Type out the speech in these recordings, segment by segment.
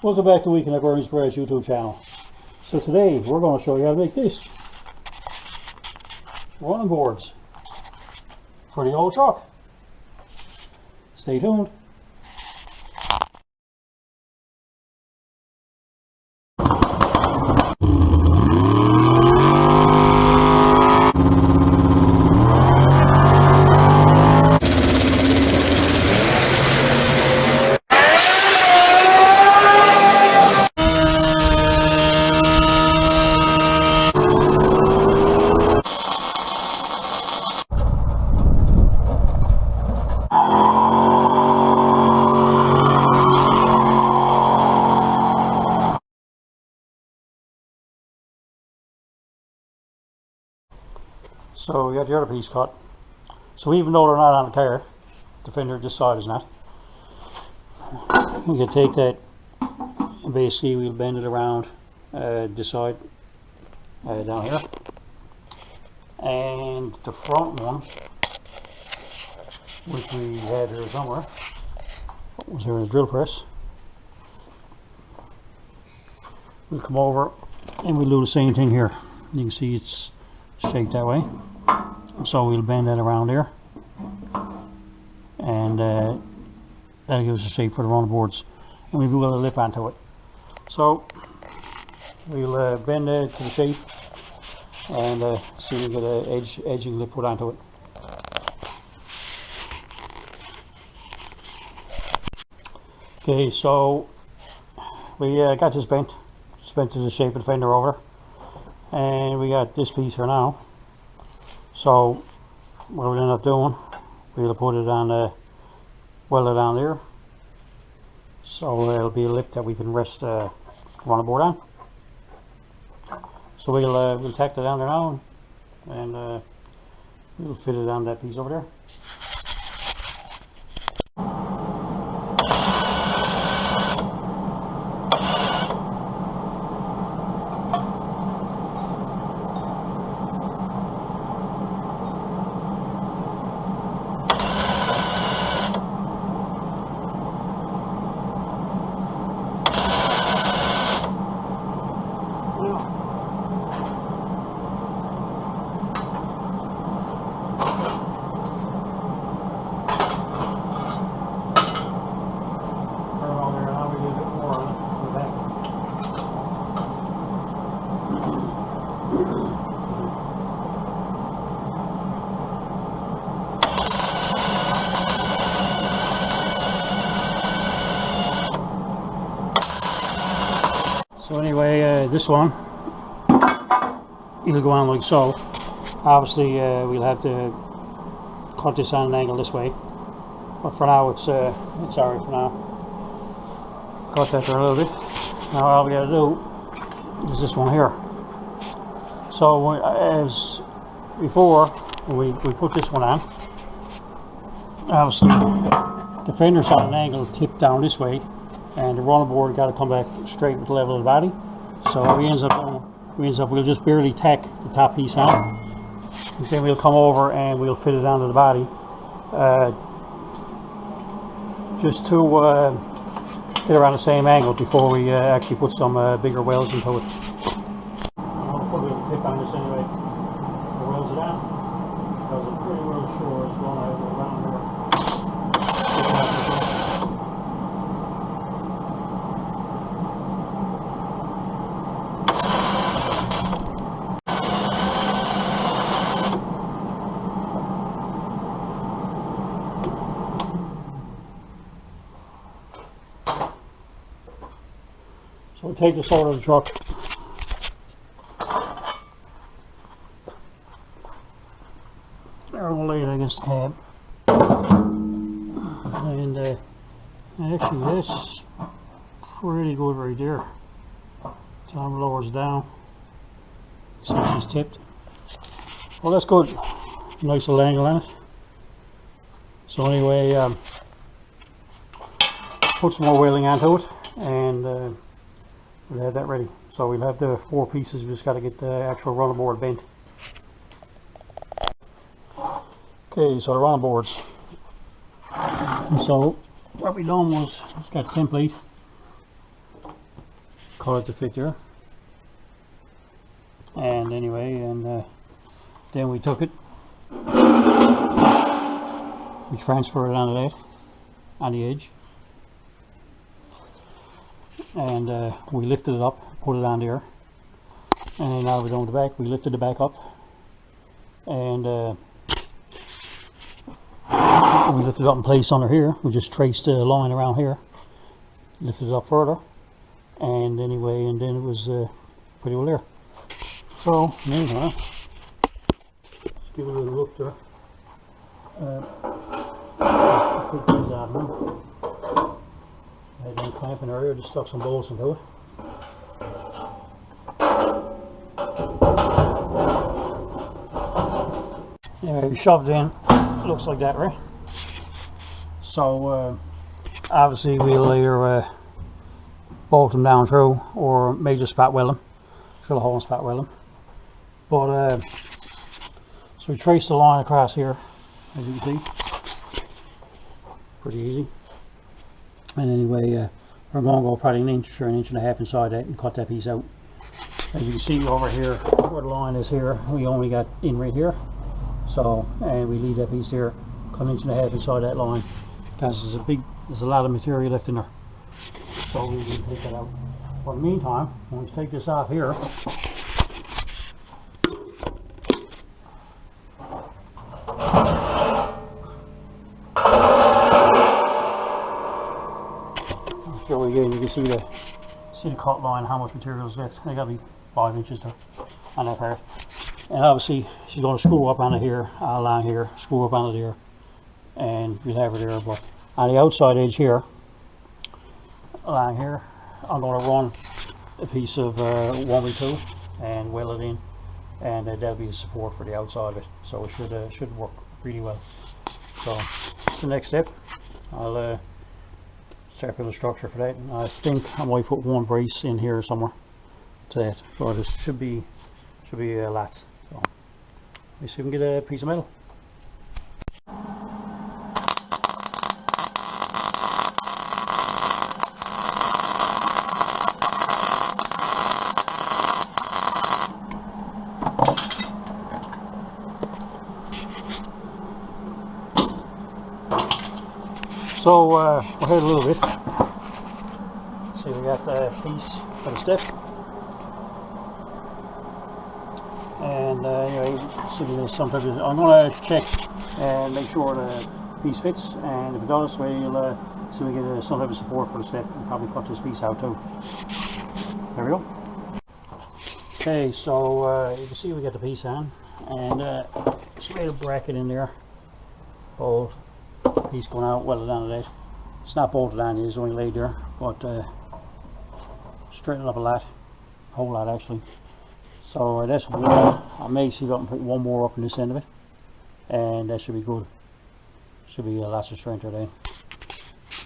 Welcome back to Weekend at Bernie's Garage YouTube channel. So today we're going to show you how to make this. Running boards for the old truck. Stay tuned. So we got the other piece cut. So even though they're not on the car, the fender this side is not. We can take that and basically we'll bend it around this side down here. And the front one, which we had here somewhere, was here in the drill press. We'll come over and we'll do the same thing here. You can see it's shaped that way. So we'll bend that around there, and that'll give us a shape for the running boards, and we'll put a lip onto it. So we'll bend it to the shape and see if we get an edging lip put onto it. Okay, so we got this bent to the shape of the fender over, and we got this piece here now. So what we'll end up doing, we'll put it on weld it down there, so it'll be a lip that we can rest the running board on. So we'll tack that down there now, and we'll fit it on that piece over there. So anyway, this one, it'll go on like so. Obviously we'll have to cut this on an angle this way, but for now it's alright for now. Cut that there a little bit. Now all we got to do is this one here. So as before, when we put this one on, obviously the fender's on an angle tipped down this way, and the running board got to come back straight with the level of the body. So what we ends up we'll just barely tack the top piece on, and then we'll come over and we'll fit it onto the body, just to get around the same angle before we actually put some bigger welds into it. I'm going to put a little tip on this anyway to weld it on, because I'm pretty well sure it's going to go around here. So we'll take this out of the truck. We'll lay it against the cab. And actually that's pretty good right there. Tom lowers down. See it's tipped. Well, that's good. Nice little angle on it. So anyway, put some more welding onto it, and we'll have that ready. So we'll have the 4 pieces. We just got to get the actual running board bent. Okay, so the running boards. So what we done was, it's got a template. cut it to fit there. And anyway, and then we took it, we transferred it onto that, on the edge, and we lifted it up, put it on there, and then now we're down the back, we lifted the back up, and we lifted it up in place under here. We just traced a line around here, lifted it up further, and anyway, and then it was pretty well there. So meanwhile, let's give it a little look there. Put these out now. I done clamping area, just stuck some bolts into it. Anyway, we shoved it in. It looks like that, right? So obviously we'll either bolt them down through, or maybe just spot weld them, drill a hole and spot weld them. But so we trace the line across here, as you can see, pretty easy. And anyway, we're going to go probably an inch or an inch and a half inside that and cut that piece out. As you can see over here, where the line is here, we only got in right here. So, and we leave that piece here, cut an inch and a half inside that line, because there's a lot of material left in there. So we can take that out. But in the meantime, when we take this off here, show you again, you can see the cut line, how much material is left. They got to be 5 inches there on that part. And obviously she's going to screw up onto here, along here, screw up onto there, and we'll have her there. But on the outside edge here, along here, I'm going to run a piece of 1x2 and weld it in, and that'll be the support for the outside of it. So it should work really well. So the next step, I'll start with the structure for that. And I think I might put one brace in here somewhere to that, but it should be lats. So let's see if we can get a piece of metal. So we're ahead a little bit. See, we got the piece for the step, and anyway, see if there's some type of, I'm going to check and make sure the piece fits, and if it does, we'll see if we get some type of support for the step, and probably cut this piece out too. There we go. Okay, so you can see we got the piece on, and just made a bracket in there, bolt. Piece going out, welded onto that. It's not bolted on, it's only laid there, but straighten it up a whole lot actually. So that's one. I may see if I can put one more up in this end of it, and that should be good. Should be lots of strength there then.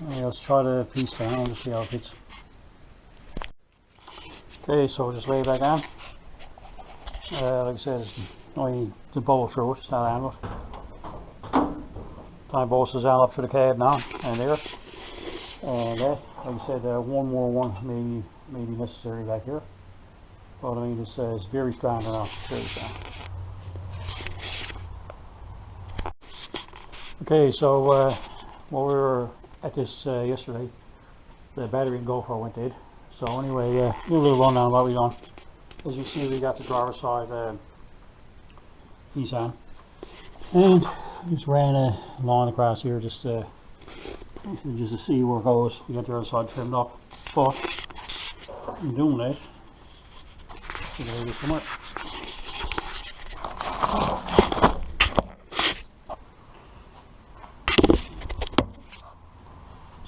Okay, let's try the piece down to see how it fits. Okay, so we'll just lay it back on. Like I said, it's only the bolt through it, it's not on it. Tie bolts is out up to the cab now, and there. And that, like I said, one more one may be necessary back here. But I mean, it's very strong now, very strong. Okay, so while we were at this yesterday, the battery in GoPro went dead. So anyway, a little rundown of what we done. As you see, we got the driver's side piece on, and just ran a line across here just to see where it goes. We got the other side trimmed up, but in doing that, so there it is somewhere.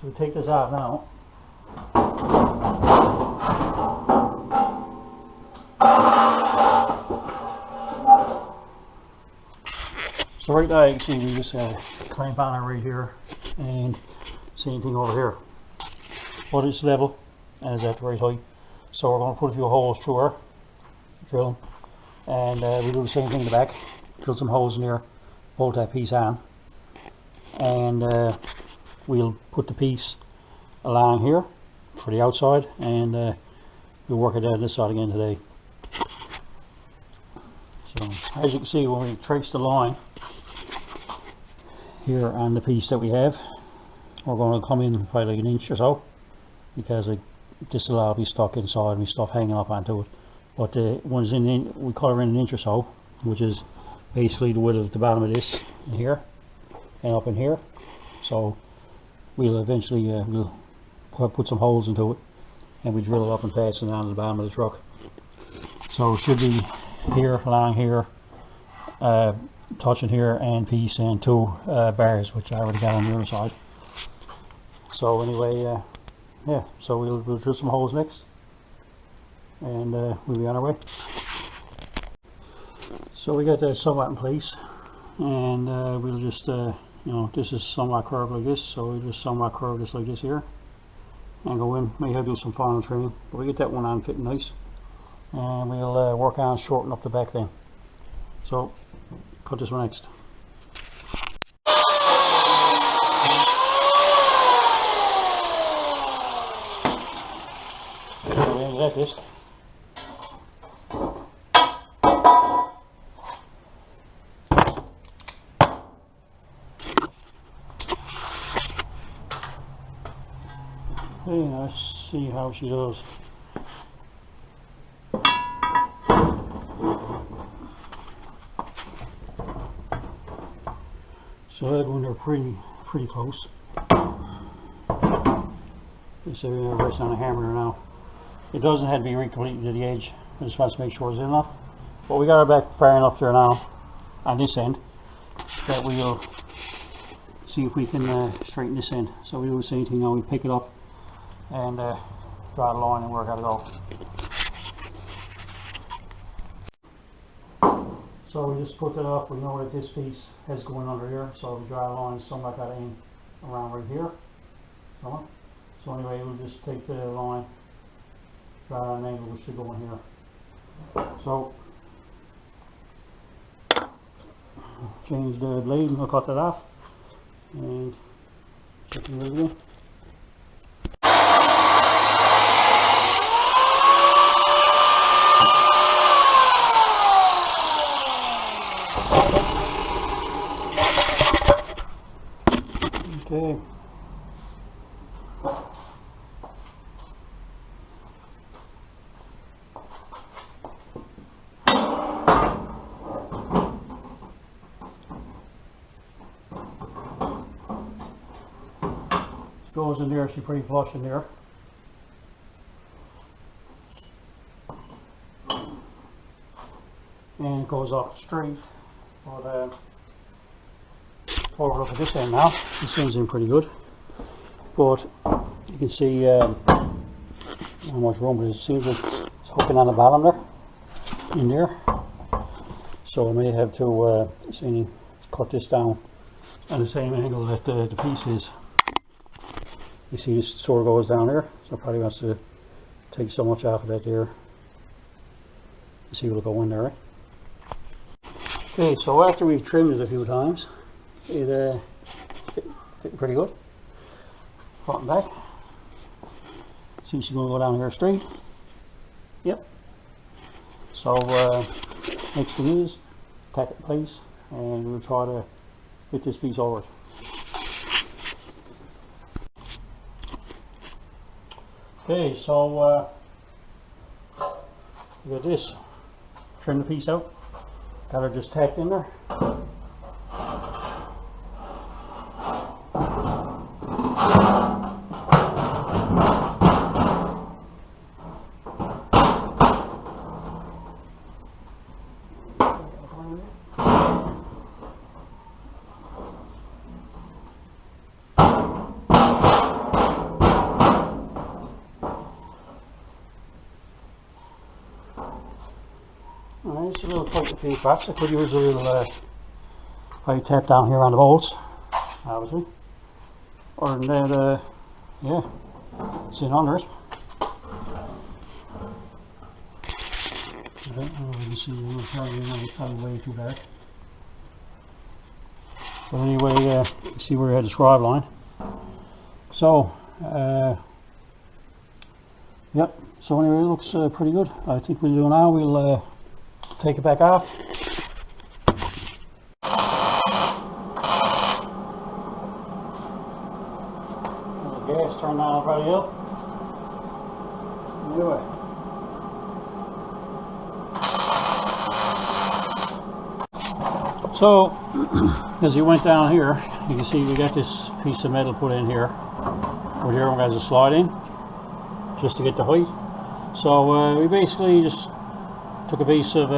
So we take this out now. So right now you can see we just clamp on it right here, and same thing over here. But it's level and it's at the right height. So we're going to put a few holes through her, drill them, and we do the same thing in the back. Drill some holes in here, bolt that piece on, and we'll put the piece along here for the outside, and we'll work it out this side again today. So as you can see, when we trace the line here on the piece that we have, we're going to come in probably like an inch or so, because this will all be stuck inside and be stuff hanging up onto it. But the ones we color in an inch or so, which is basically the width of the bottom of this in here and up in here. So we'll eventually we'll put some holes into it, and we drill it up and pass it down to the bottom of the truck. So it should be here, along here, touching here, and piece and two bars, which I already got on the other side. So anyway, yeah, so we'll drill some holes next, and we'll be on our way. So we got that somewhat in place, and we'll just you know, this is somewhat curved like this, so we'll just somewhat curve this like this here, and go in. May have to do some final trimming, but we get that one on fitting nice, and we'll work on shortening up the back then. So cut this one next. That disc. Okay, let's see how she does. So that one, they're pretty close. This area rests on a hammer now. It doesn't have to be completely to the edge. I just want to make sure it's enough. But we got our back far enough there now on this end that we'll see if we can straighten this end. So we do the same thing now. We pick it up and draw the line and work how to go. So we just put that up. We know that this piece has going under here, so we draw a line somewhere like that in around right here. So anyway, we'll just take the line, draw an angle which should go in here. So change the blade and we'll cut that off and check it again. Okay. Goes in there, she's pretty flush in there. And it goes up straight. But forward up at this end now. This end's in pretty good. But you can see how much room it is. It seems like it's hooking on the bottom there, in there. So I may have to cut this down at the same angle that the piece is. You see this sort of goes down there, so probably wants to take so much off of that there. See what'll go in there, right? Okay, so after we've trimmed it a few times, it fit pretty good. Front and back. See, she's going to go down here straight. Yep. So next thing is tack it in place, and we'll try to fit this piece over it. Okay, so we got this. Trim the piece out. Got her just tacked in there. Alright, it's a little tight to few cracks. I could use a little high tap down here on the bolts, obviously. Other than that, yeah, it's in under it. Okay, you can see it's probably way too dark. But anyway, you see where we had the scribe line. So, Yep, so anyway, it looks pretty good. I think we'll do now, we'll take it back off. The gas turned on already up. Anyway. So, as you went down here, you can see we got this piece of metal put in here. Over here one has a slide in, just to get the height. So we basically just took a piece of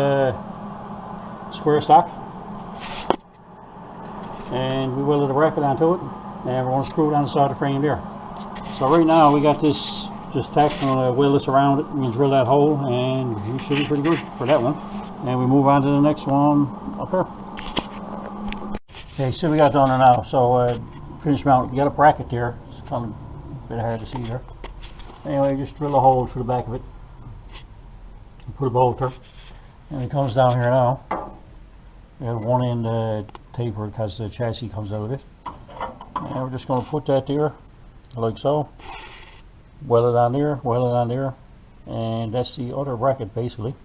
square stock and we welded a bracket onto it, and we're going to screw it on the side of the frame there. So right now we got this just tacked, and we'll weld this around it, we'll drill that hole, and we should be pretty good for that one. And we move on to the next one up here. Okay, so we got done now. So finish mount, you got a bracket there. It's kind of a bit hard to see there. Anyway, just drill a hole through the back of it. Put a bolter, and it comes down here now. We have one end tapered because the chassis comes out of it. And we're just going to put that there, like so. Weld it on there, weld it on there, and that's the other bracket basically.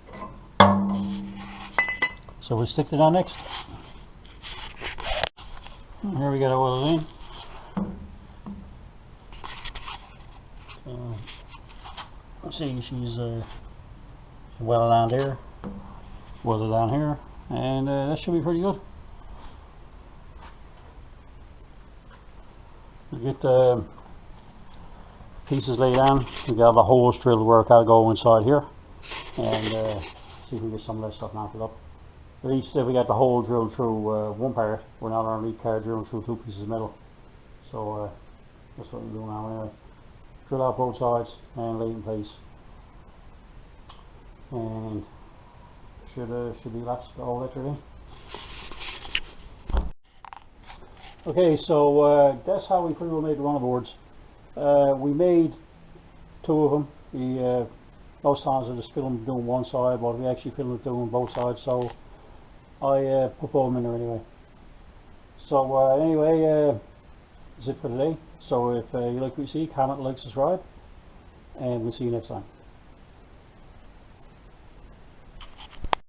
So we'll stick it on next. Here we got it welded in. Let's see, she's welded on there, welded on here, and that should be pretty good. We get the pieces laid on. We got the holes drilled where it'll go inside here, and see if we can get some of that stuff knocked up. At least we got the hole drilled through one part. We're not on our lead car drilling through two pieces of metal. So that's what we're doing now anyway. Drill out both sides and lay it in place. And should be lots all that in. Okay, so that's how we pretty well made the runner boards. We made two of them. Most times I just film doing one side, but we actually filmed doing both sides, so I put both them in there anyway. So anyway, that's it for today. So if you like what you see, comment, like, subscribe, and we'll see you next time.